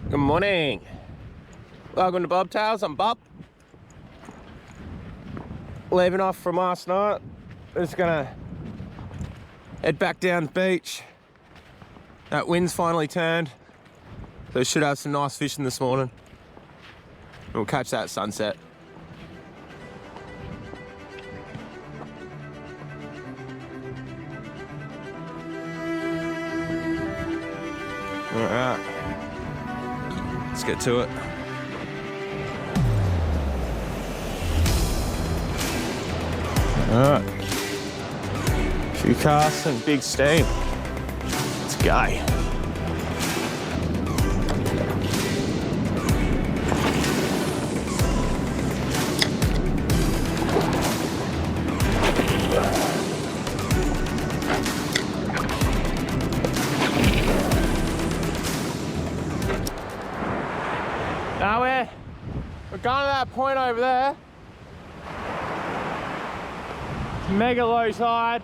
Good morning. Welcome to Bobtails. I'm Bob. Leaving off from last night. Just gonna head back down the beach. That wind's finally turned, so we should have some nice fishing this morning. We'll catch that sunset. All right. Let's get to it. Alright. Few casts and big steam. Let's go. Now we're going to that point over there. Mega low tide.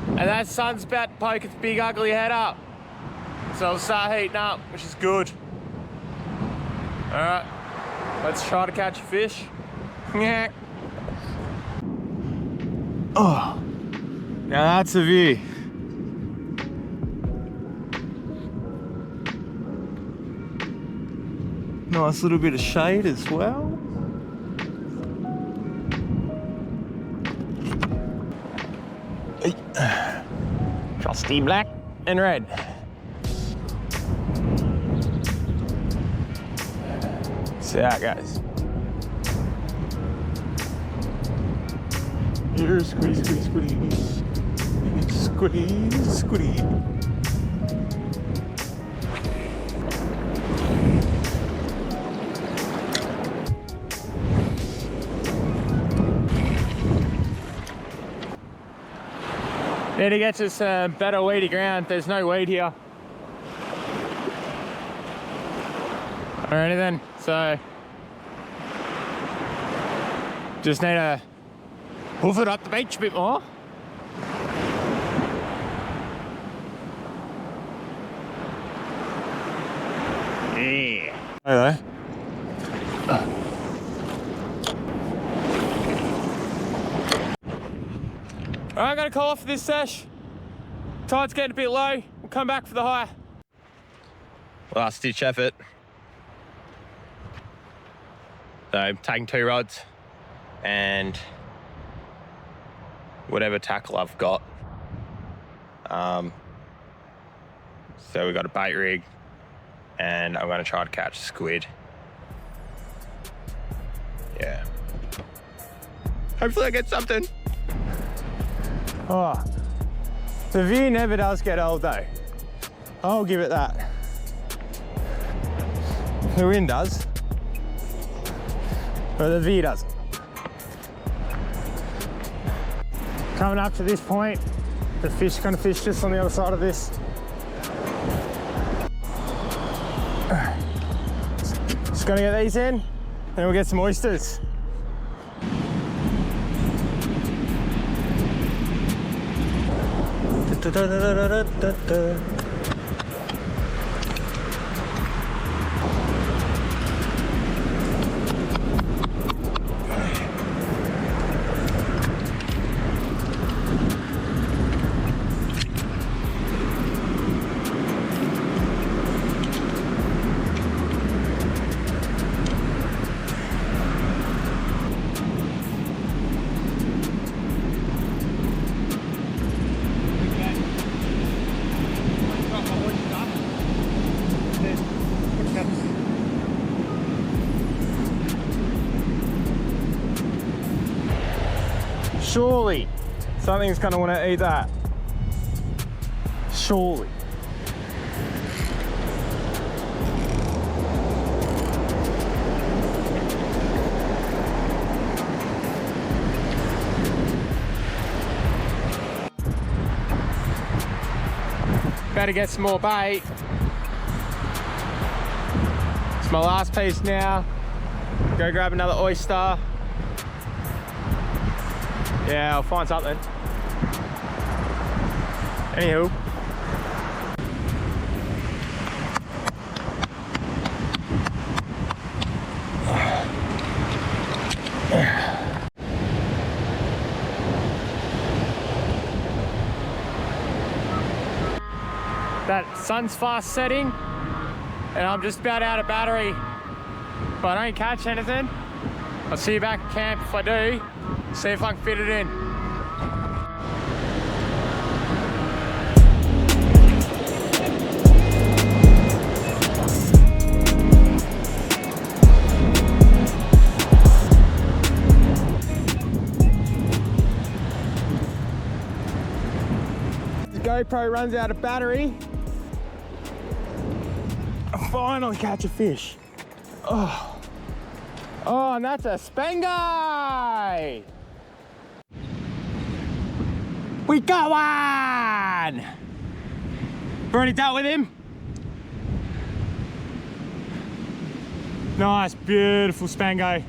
And that sun's about to poke its big ugly head up. So it'll start heating up, which is good. Alright, let's try to catch a fish. Yeah. Oh, now that's a view. Nice little bit of shade as well. Trusty black and red. See how it goes. Here, squeeze, squeeze, squeeze. Squeeze, squeeze. Need to get to some better weedy ground. There's no weed here or anything, so just need to hoof it up the beach a bit more. Yeah. Hello. Alright, I'm gonna call off for this sesh. Tide's getting a bit low. We'll come back for the high. Last ditch effort. So I'm taking 2 rods and whatever tackle I've got. So we've got a bait rig and I'm gonna try to catch a squid. Yeah. Hopefully I get something. Oh, the view never does get old though. I'll give it that. The wind does, but the view doesn't. Coming up to this point, the fish are gonna fish just on the other side of this. Just gonna get these in, then we'll get some oysters. Da, da, da, da, da, da. Surely something's gonna want to eat that. Surely. Better get some more bait. It's my last piece now. Go grab another oyster. Yeah, I'll find something. Anywho. that sun's fast setting and I'm just about out of battery, but I don't catch anything. I'll see you back at camp if I do, see if I can fit it in. GoPro runs out of battery. I finally catch a fish. Oh, and that's a Spangled! We got one! Already dealt with him. Nice, beautiful Spangled.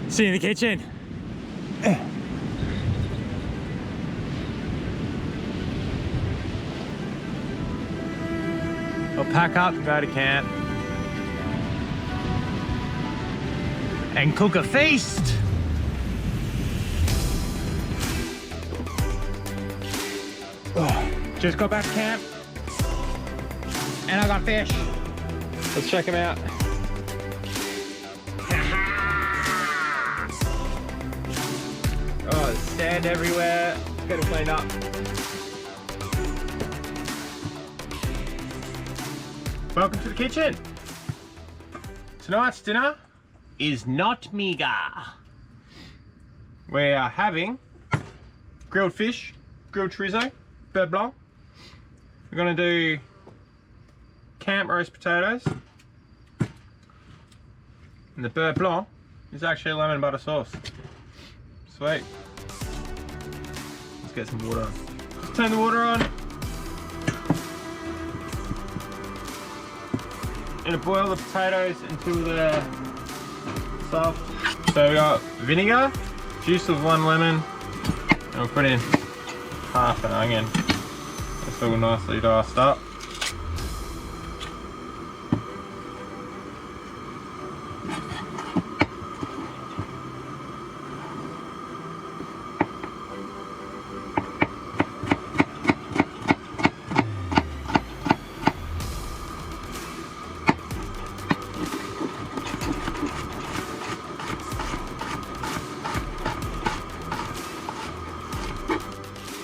See you in the kitchen. I'll pack up and go to camp and cook a feast. Just got back to camp and I got fish. Let's check them out. Oh, there's sand everywhere. Let's get them cleaned up. Welcome to the kitchen. Tonight's dinner is not meager. We are having grilled fish, grilled chorizo, beurre blanc. We're gonna do camp roast potatoes. And the beurre blanc is actually a lemon butter sauce. Sweet. Let's get some water on. Turn the water on. Gonna boil the potatoes until they're soft. So we got vinegar, juice of 1 lemon, and we'll put in half an onion. It's all nicely diced up.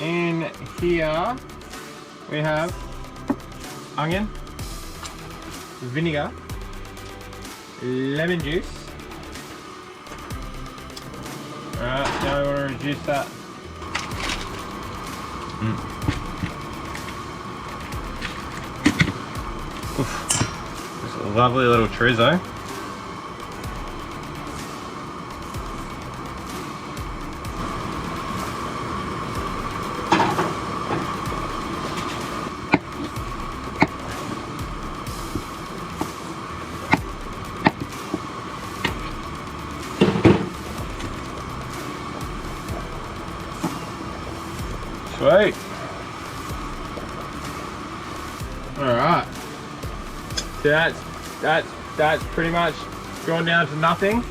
In here we have onion, vinegar, lemon juice. Alright, now we want to reduce that. Oof. Just a lovely little chorizo. Sweet. Alright. So that's pretty much gone down to nothing.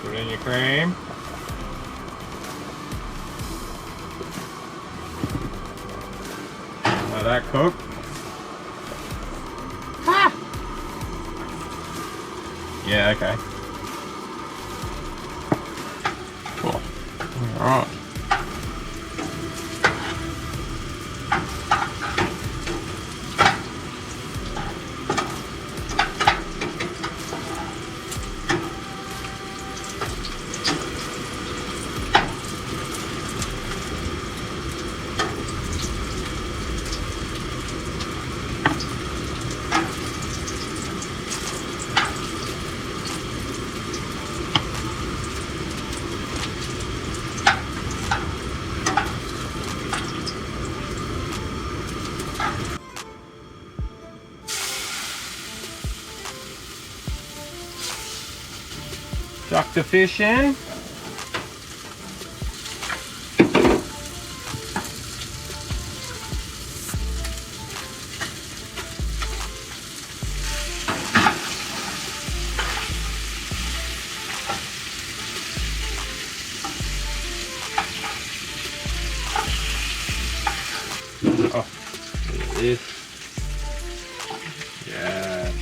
Put in your cream. Let that cook. Yeah, okay. Cool. Alright. Chuck the fish in.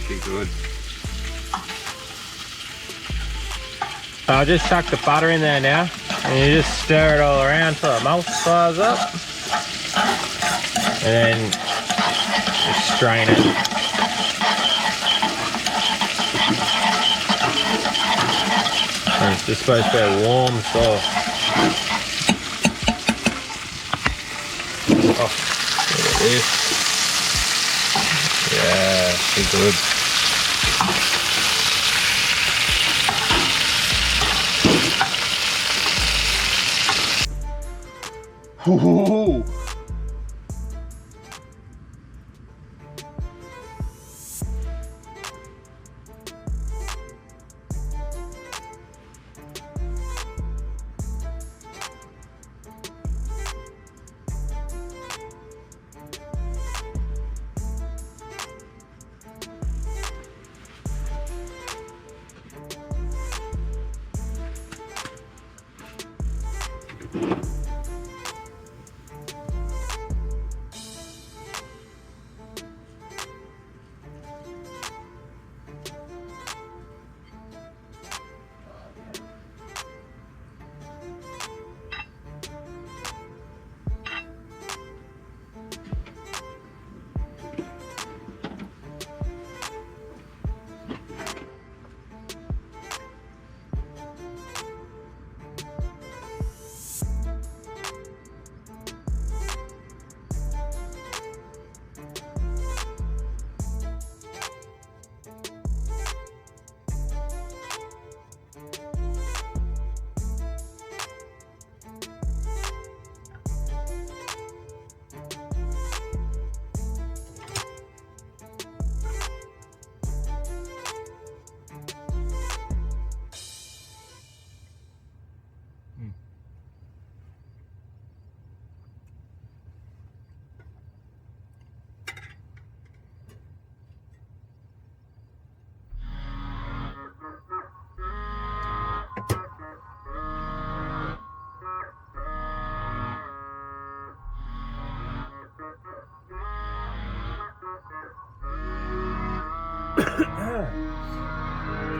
be good. I'll just chuck the butter in there now, and you just stir it all around till it emulsifies up, and then just strain it. And it's just supposed to be a warm sauce. Oh, look at this. Yeah, it's good. Ooh.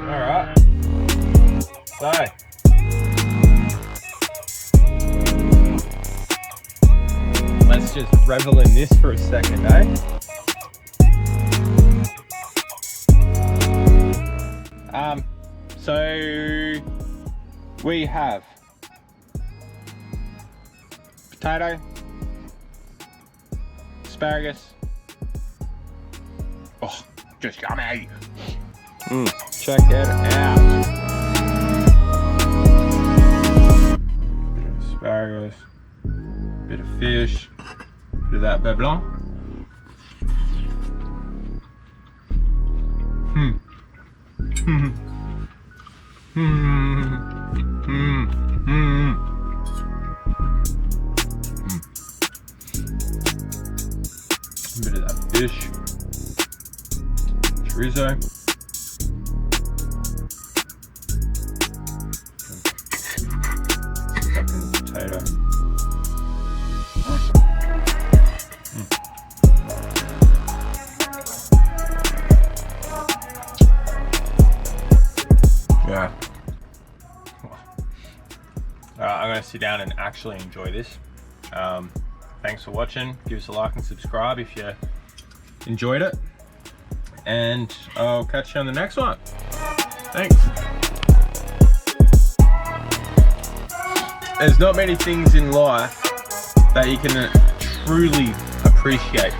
Alright, so let's just revel in this for a second, eh? So we have potato, asparagus. Oh, just yummy. Check it out. Bit of asparagus, bit of fish, bit of that beurre blanc. Bit of that fish, chorizo. Potato. Yeah. I'm going to sit down and actually enjoy this. Thanks for watching. Give us a like and subscribe if you enjoyed it. And I'll catch you on the next one. Thanks. There's not many things in life that you can truly appreciate.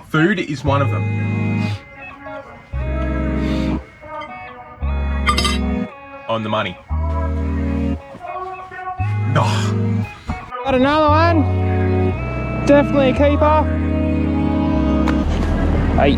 Food is one of them. On the money. Oh. Got another one. Definitely a keeper. Hey.